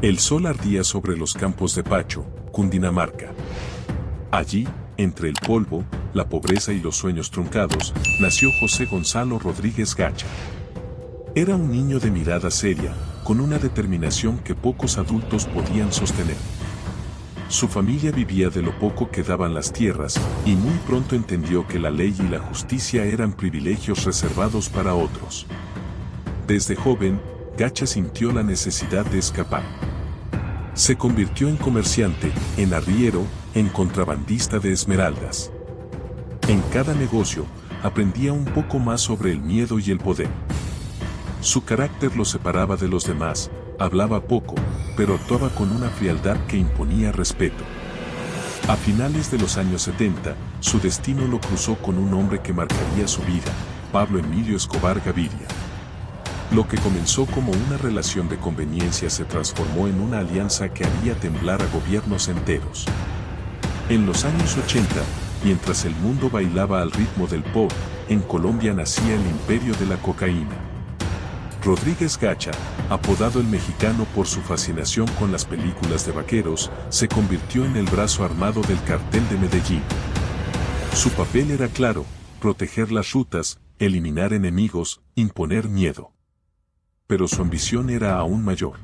El sol ardía sobre los campos de Pacho, Cundinamarca. Allí, entre el polvo, la pobreza y los sueños truncados, nació José Gonzalo Rodríguez Gacha. Era un niño de mirada seria, con una determinación que pocos adultos podían sostener. Su familia vivía de lo poco que daban las tierras, y muy pronto entendió que la ley y la justicia eran privilegios reservados para otros. Desde joven, Gacha sintió la necesidad de escapar. Se convirtió en comerciante, en arriero, en contrabandista de esmeraldas. En cada negocio, aprendía un poco más sobre el miedo y el poder. Su carácter lo separaba de los demás, hablaba poco, pero actuaba con una frialdad que imponía respeto. A finales de los años 70, su destino lo cruzó con un hombre que marcaría su vida, Pablo Emilio Escobar Gaviria. Lo que comenzó como una relación de conveniencia se transformó en una alianza que haría temblar a gobiernos enteros. En los años 80, mientras el mundo bailaba al ritmo del pop, en Colombia nacía el imperio de la cocaína. Rodríguez Gacha, apodado el mexicano por su fascinación con las películas de vaqueros, se convirtió en el brazo armado del cartel de Medellín. Su papel era claro: proteger las rutas, eliminar enemigos, imponer miedo. Pero su ambición era aún mayor.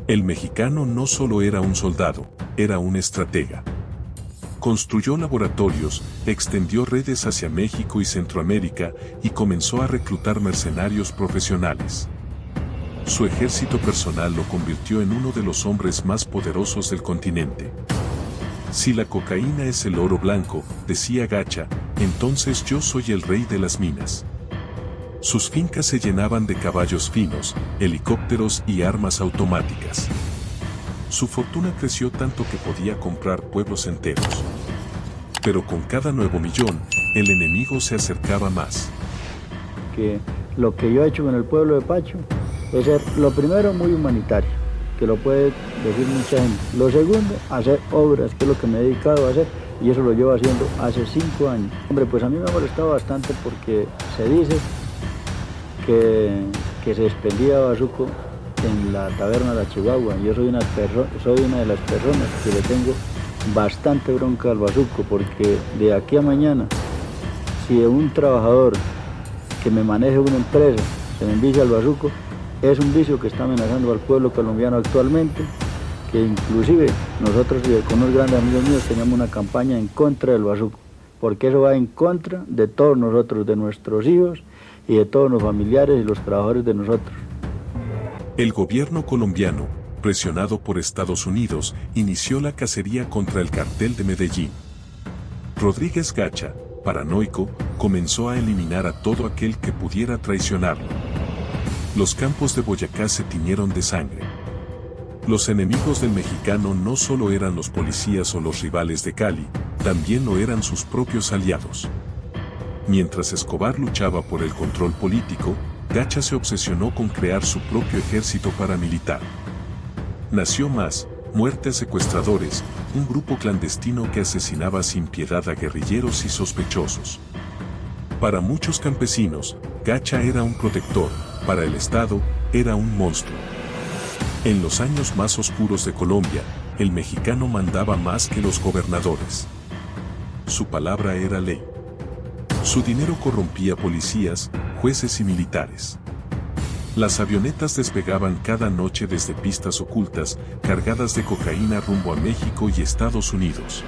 El mexicano no solo era un soldado, era un estratega. Construyó laboratorios, extendió redes hacia México y Centroamérica y comenzó a reclutar mercenarios profesionales. Su ejército personal lo convirtió en uno de los hombres más poderosos del continente. Si la cocaína es el oro blanco, decía Gacha, entonces yo soy el rey de las minas. Sus fincas se llenaban de caballos finos, helicópteros y armas automáticas. Su fortuna creció tanto que podía comprar pueblos enteros. Pero con cada nuevo millón, el enemigo se acercaba más. Que lo que yo he hecho con el pueblo de Pacho es ser, lo primero, muy humanitario, que lo puede decir mucha gente. Lo segundo, hacer obras, que es lo que me he dedicado a hacer, y eso lo llevo haciendo hace 5 años. Hombre, pues a mí me ha molestado bastante porque se dice que se expendía bazuco en la taberna de la Chihuahua. Yo soy una de las personas que le tengo bastante bronca al bazuco, porque de aquí a mañana, si un trabajador que me maneje una empresa se me envicia al bazuco, es un vicio que está amenazando al pueblo colombiano actualmente, que inclusive nosotros con unos grandes amigos míos teníamos una campaña en contra del bazuco, porque eso va en contra de todos nosotros, de nuestros hijos y de todos los familiares y los trabajadores de nosotros. El gobierno colombiano, presionado por Estados Unidos, inició la cacería contra el cartel de Medellín. Rodríguez Gacha, paranoico, comenzó a eliminar a todo aquel que pudiera traicionarlo. Los campos de Boyacá se tiñeron de sangre. Los enemigos del mexicano no solo eran los policías o los rivales de Cali, también lo eran sus propios aliados. Mientras Escobar luchaba por el control político, Gacha se obsesionó con crear su propio ejército paramilitar. Nació Más, Muerte a Secuestradores, un grupo clandestino que asesinaba sin piedad a guerrilleros y sospechosos. Para muchos campesinos, Gacha era un protector, para el Estado, era un monstruo. En los años más oscuros de Colombia, el mexicano mandaba más que los gobernadores. Su palabra era ley. Su dinero corrompía policías, jueces y militares. Las avionetas despegaban cada noche desde pistas ocultas, cargadas de cocaína rumbo a México y Estados Unidos.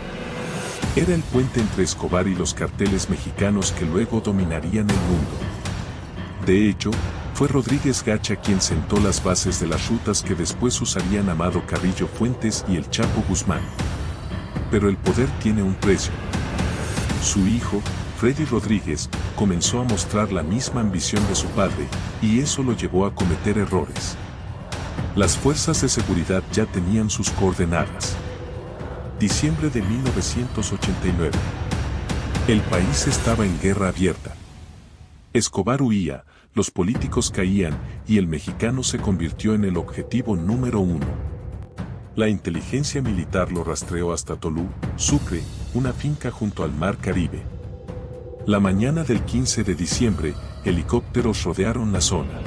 Era el puente entre Escobar y los carteles mexicanos que luego dominarían el mundo. De hecho, fue Rodríguez Gacha quien sentó las bases de las rutas que después usarían Amado Carrillo Fuentes y el Chapo Guzmán. Pero el poder tiene un precio. Su hijo, Freddy Rodríguez, comenzó a mostrar la misma ambición de su padre, y eso lo llevó a cometer errores. Las fuerzas de seguridad ya tenían sus coordenadas. Diciembre de 1989. El país estaba en guerra abierta. Escobar huía, los políticos caían, y el mexicano se convirtió en el objetivo número 1. La inteligencia militar lo rastreó hasta Tolú, Sucre, una finca junto al Mar Caribe. La mañana del 15 de diciembre, helicópteros rodearon la zona.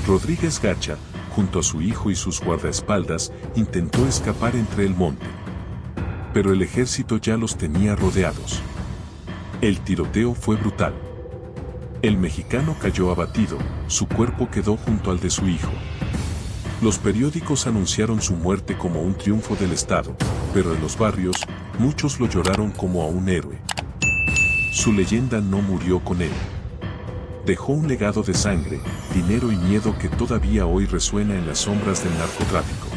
Rodríguez Gacha, junto a su hijo y sus guardaespaldas, intentó escapar entre el monte. Pero el ejército ya los tenía rodeados. El tiroteo fue brutal. El mexicano cayó abatido, su cuerpo quedó junto al de su hijo. Los periódicos anunciaron su muerte como un triunfo del Estado, pero en los barrios, muchos lo lloraron como a un héroe. Su leyenda no murió con él. Dejó un legado de sangre, dinero y miedo que todavía hoy resuena en las sombras del narcotráfico.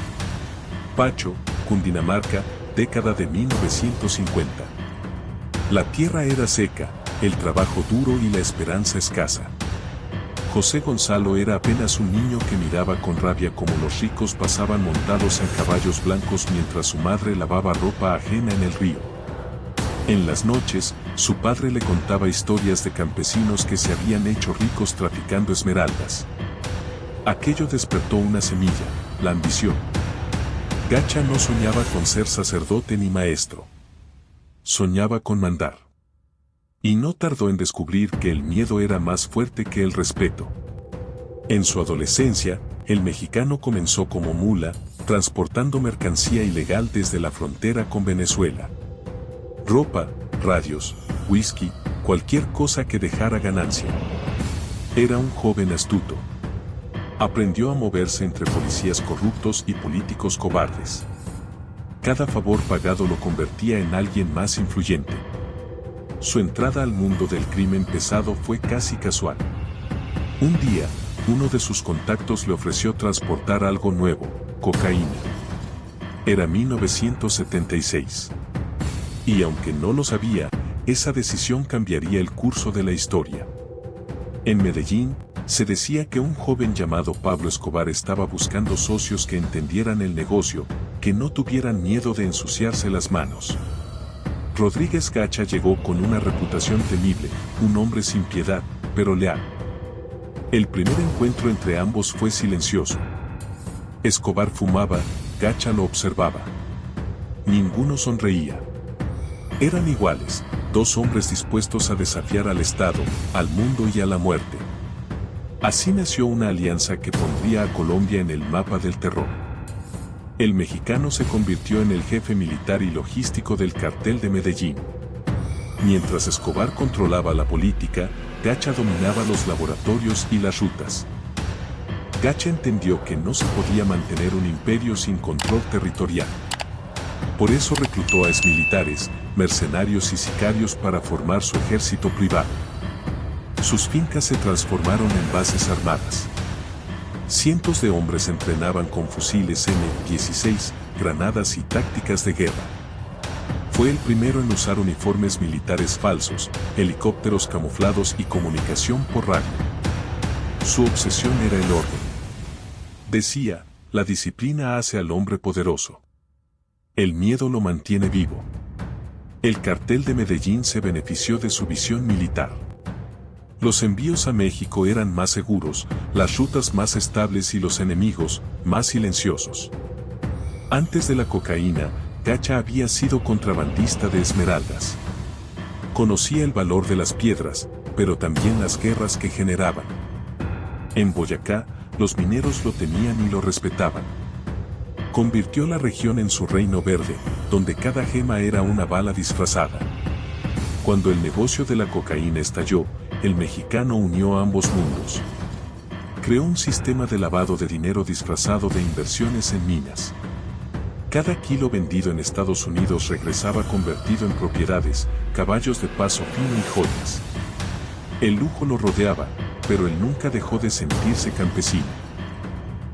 Pacho, Cundinamarca, década de 1950. La tierra era seca, el trabajo duro y la esperanza escasa. José Gonzalo era apenas un niño que miraba con rabia como los ricos pasaban montados en caballos blancos mientras su madre lavaba ropa ajena en el río. En las noches, su padre le contaba historias de campesinos que se habían hecho ricos traficando esmeraldas. Aquello despertó una semilla, la ambición. Gacha no soñaba con ser sacerdote ni maestro. Soñaba con mandar. Y no tardó en descubrir que el miedo era más fuerte que el respeto. En su adolescencia, el mexicano comenzó como mula, transportando mercancía ilegal desde la frontera con Venezuela. Ropa, radios, whisky, cualquier cosa que dejara ganancia. Era un joven astuto. Aprendió a moverse entre policías corruptos y políticos cobardes. Cada favor pagado lo convertía en alguien más influyente. Su entrada al mundo del crimen pesado fue casi casual. Un día, uno de sus contactos le ofreció transportar algo nuevo, cocaína. Era 1976. Y aunque no lo sabía, esa decisión cambiaría el curso de la historia. En Medellín, se decía que un joven llamado Pablo Escobar estaba buscando socios que entendieran el negocio, que no tuvieran miedo de ensuciarse las manos. Rodríguez Gacha llegó con una reputación temible, un hombre sin piedad, pero leal. El primer encuentro entre ambos fue silencioso. Escobar fumaba, Gacha lo observaba. Ninguno sonreía. Eran iguales, dos hombres dispuestos a desafiar al Estado, al mundo y a la muerte. Así nació una alianza que pondría a Colombia en el mapa del terror. El mexicano se convirtió en el jefe militar y logístico del cartel de Medellín. Mientras Escobar controlaba la política, Gacha dominaba los laboratorios y las rutas. Gacha entendió que no se podía mantener un imperio sin control territorial. Por eso reclutó a exmilitares, mercenarios y sicarios para formar su ejército privado. Sus fincas se transformaron en bases armadas. Cientos de hombres entrenaban con fusiles M16, granadas y tácticas de guerra. Fue el primero en usar uniformes militares falsos, helicópteros camuflados y comunicación por radio. Su obsesión era el orden. Decía, la disciplina hace al hombre poderoso. El miedo lo mantiene vivo. El cartel de Medellín se benefició de su visión militar. Los envíos a México eran más seguros, las rutas más estables y los enemigos, más silenciosos. Antes de la cocaína, Gacha había sido contrabandista de esmeraldas. Conocía el valor de las piedras, pero también las guerras que generaban. En Boyacá, los mineros lo temían y lo respetaban. Convirtió la región en su reino verde, donde cada gema era una bala disfrazada. Cuando el negocio de la cocaína estalló, el mexicano unió ambos mundos. Creó un sistema de lavado de dinero disfrazado de inversiones en minas. Cada kilo vendido en Estados Unidos regresaba convertido en propiedades, caballos de paso fino y joyas. El lujo lo rodeaba, pero él nunca dejó de sentirse campesino.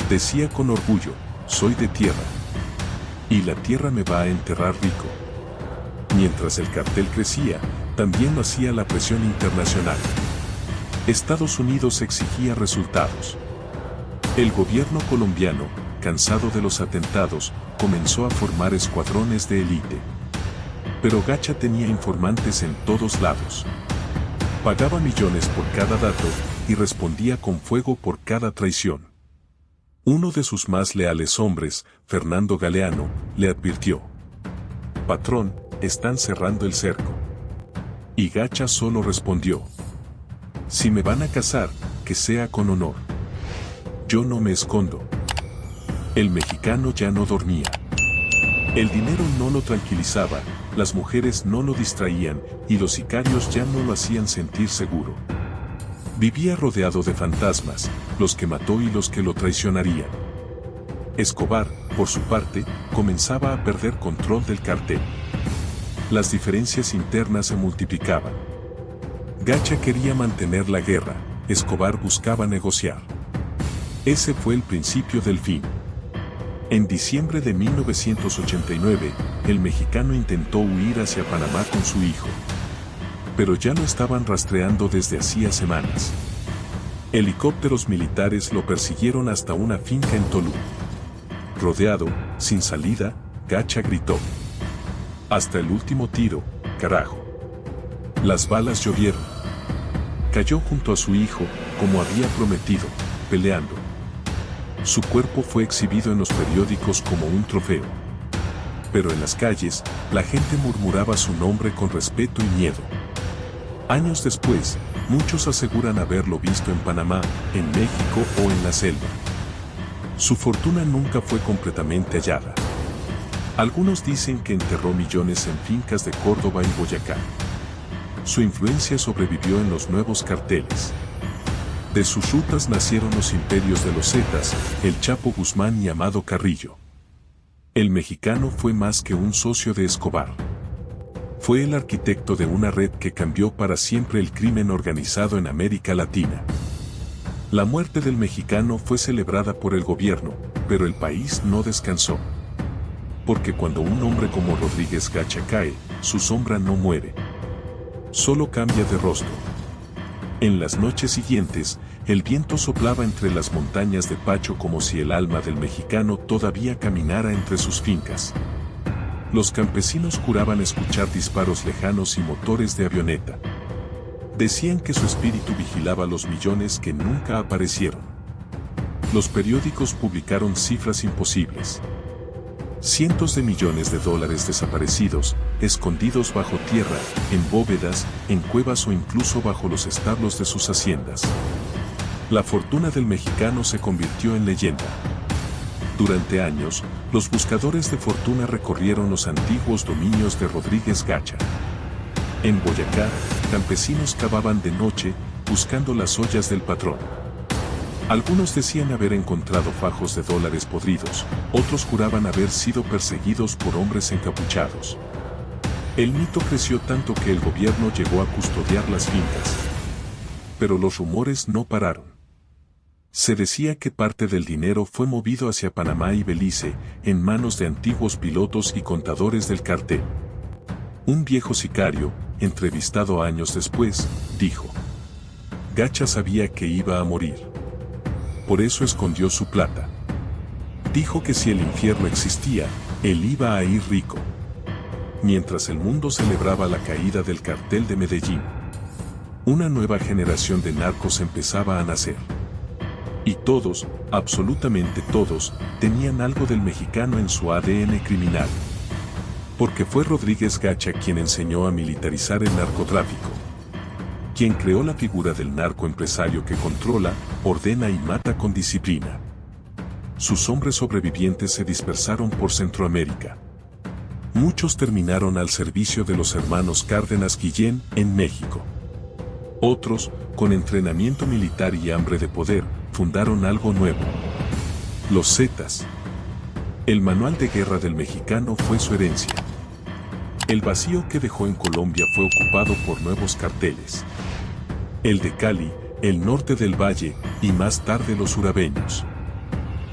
Decía con orgullo, soy de tierra. Y la tierra me va a enterrar rico. Mientras el cartel crecía, también lo hacía la presión internacional. Estados Unidos exigía resultados. El gobierno colombiano, cansado de los atentados, comenzó a formar escuadrones de élite. Pero Gacha tenía informantes en todos lados. Pagaba millones por cada dato y respondía con fuego por cada traición. Uno de sus más leales hombres, Fernando Galeano, le advirtió: «Patrón, están cerrando el cerco». Y Gacha solo respondió: «Si me van a cazar, que sea con honor. Yo no me escondo». El mexicano ya no dormía. El dinero no lo tranquilizaba, las mujeres no lo distraían y los sicarios ya no lo hacían sentir seguro. Vivía rodeado de fantasmas, los que mató y los que lo traicionarían. Escobar, por su parte, comenzaba a perder control del cartel. Las diferencias internas se multiplicaban. Gacha quería mantener la guerra, Escobar buscaba negociar. Ese fue el principio del fin. En diciembre de 1989, el mexicano intentó huir hacia Panamá con su hijo. Pero ya lo estaban rastreando desde hacía semanas. Helicópteros militares lo persiguieron hasta una finca en Tolú. Rodeado, sin salida, Gacha gritó: «Hasta el último tiro, carajo». Las balas llovieron. Cayó junto a su hijo, como había prometido, peleando. Su cuerpo fue exhibido en los periódicos como un trofeo. Pero en las calles, la gente murmuraba su nombre con respeto y miedo. Años después, muchos aseguran haberlo visto en Panamá, en México o en la selva. Su fortuna nunca fue completamente hallada. Algunos dicen que enterró millones en fincas de Córdoba y Boyacá. Su influencia sobrevivió en los nuevos carteles. De sus rutas nacieron los imperios de los Zetas, el Chapo Guzmán y Amado Carrillo. El mexicano fue más que un socio de Escobar. Fue el arquitecto de una red que cambió para siempre el crimen organizado en América Latina. La muerte del mexicano fue celebrada por el gobierno, pero el país no descansó. Porque cuando un hombre como Rodríguez Gacha cae, su sombra no muere. Solo cambia de rostro. En las noches siguientes, el viento soplaba entre las montañas de Pacho como si el alma del mexicano todavía caminara entre sus fincas. Los campesinos juraban escuchar disparos lejanos y motores de avioneta. Decían que su espíritu vigilaba los millones que nunca aparecieron. Los periódicos publicaron cifras imposibles. Cientos de millones de dólares desaparecidos, escondidos bajo tierra, en bóvedas, en cuevas o incluso bajo los establos de sus haciendas. La fortuna del mexicano se convirtió en leyenda. Durante años, los buscadores de fortuna recorrieron los antiguos dominios de Rodríguez Gacha. En Boyacá, campesinos cavaban de noche, buscando las ollas del patrón. Algunos decían haber encontrado fajos de dólares podridos, otros juraban haber sido perseguidos por hombres encapuchados. El mito creció tanto que el gobierno llegó a custodiar las fincas. Pero los rumores no pararon. Se decía que parte del dinero fue movido hacia Panamá y Belice, en manos de antiguos pilotos y contadores del cartel. Un viejo sicario, entrevistado años después, dijo: «Gacha sabía que iba a morir. Por eso escondió su plata. Dijo que si el infierno existía, él iba a ir rico». Mientras el mundo celebraba la caída del cartel de Medellín, una nueva generación de narcos empezaba a nacer. Y todos, absolutamente todos, tenían algo del mexicano en su ADN criminal. Porque fue Rodríguez Gacha quien enseñó a militarizar el narcotráfico. Quien creó la figura del narcoempresario que controla, ordena y mata con disciplina. Sus hombres sobrevivientes se dispersaron por Centroamérica. Muchos terminaron al servicio de los hermanos Cárdenas Guillén en México. Otros, con entrenamiento militar y hambre de poder, fundaron algo nuevo: los Zetas. El manual de guerra del mexicano fue su herencia. El vacío que dejó en Colombia fue ocupado por nuevos carteles. El de Cali, el norte del Valle, y más tarde los urabeños.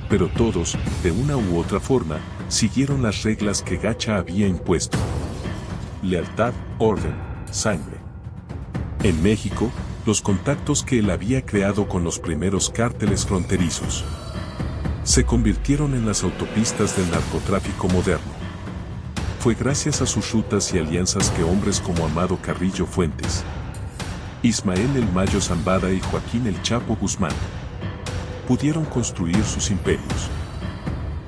Pero todos, de una u otra forma, siguieron las reglas que Gacha había impuesto: lealtad, orden, sangre. En México, los contactos que él había creado con los primeros cárteles fronterizos se convirtieron en las autopistas del narcotráfico moderno. Fue gracias a sus rutas y alianzas que hombres como Amado Carrillo Fuentes, Ismael El Mayo Zambada y Joaquín El Chapo Guzmán pudieron construir sus imperios.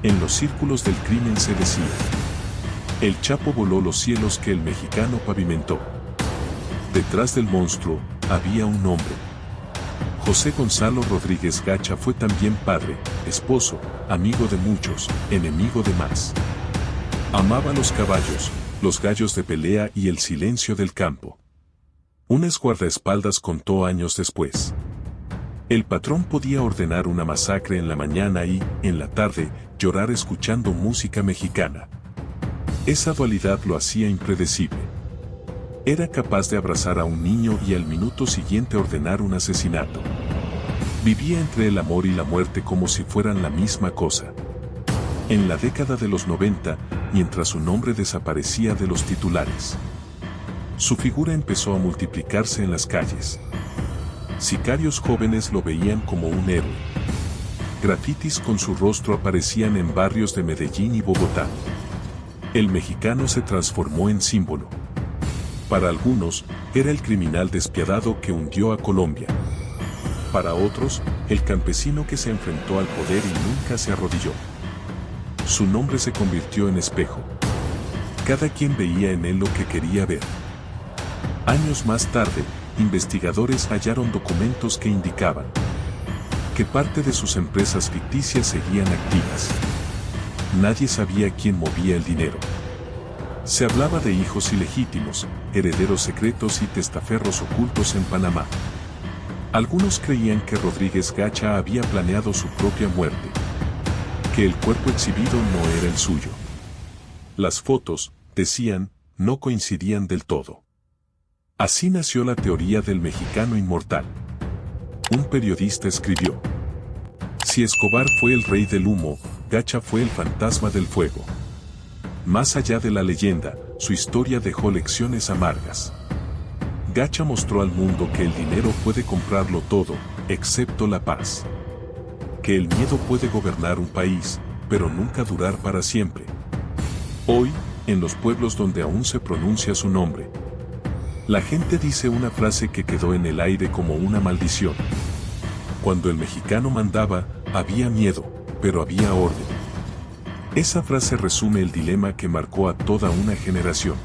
En los círculos del crimen se decía: el Chapo voló los cielos que el mexicano pavimentó. Detrás del monstruo había un hombre: José Gonzalo Rodríguez Gacha fue también padre, esposo, amigo de muchos, enemigo de más. Amaba los caballos, los gallos de pelea y el silencio del campo. Un guardaespaldas contó años después. El patrón podía ordenar una masacre en la mañana y, en la tarde, llorar escuchando música mexicana. Esa dualidad lo hacía impredecible. Era capaz de abrazar a un niño y al minuto siguiente ordenar un asesinato. Vivía entre el amor y la muerte como si fueran la misma cosa. En la década de los 90, mientras su nombre desaparecía de los titulares, su figura empezó a multiplicarse en las calles. Sicarios jóvenes lo veían como un héroe. Grafitis con su rostro aparecían en barrios de Medellín y Bogotá. El mexicano se transformó en símbolo. Para algunos, era el criminal despiadado que hundió a Colombia. Para otros, el campesino que se enfrentó al poder y nunca se arrodilló. Su nombre se convirtió en espejo. Cada quien veía en él lo que quería ver. Años más tarde, investigadores hallaron documentos que indicaban que parte de sus empresas ficticias seguían activas. Nadie sabía quién movía el dinero. Se hablaba de hijos ilegítimos, herederos secretos y testaferros ocultos en Panamá. Algunos creían que Rodríguez Gacha había planeado su propia muerte, que el cuerpo exhibido no era el suyo. Las fotos, decían, no coincidían del todo. Así nació la teoría del mexicano inmortal. Un periodista escribió: si Escobar fue el rey del humo, Gacha fue el fantasma del fuego. Más allá de la leyenda, su historia dejó lecciones amargas. Gacha mostró al mundo que el dinero puede comprarlo todo, excepto la paz. Que el miedo puede gobernar un país, pero nunca durar para siempre. Hoy, en los pueblos donde aún se pronuncia su nombre, la gente dice una frase que quedó en el aire como una maldición. Cuando el mexicano mandaba, había miedo, pero había orden. Esa frase resume el dilema que marcó a toda una generación.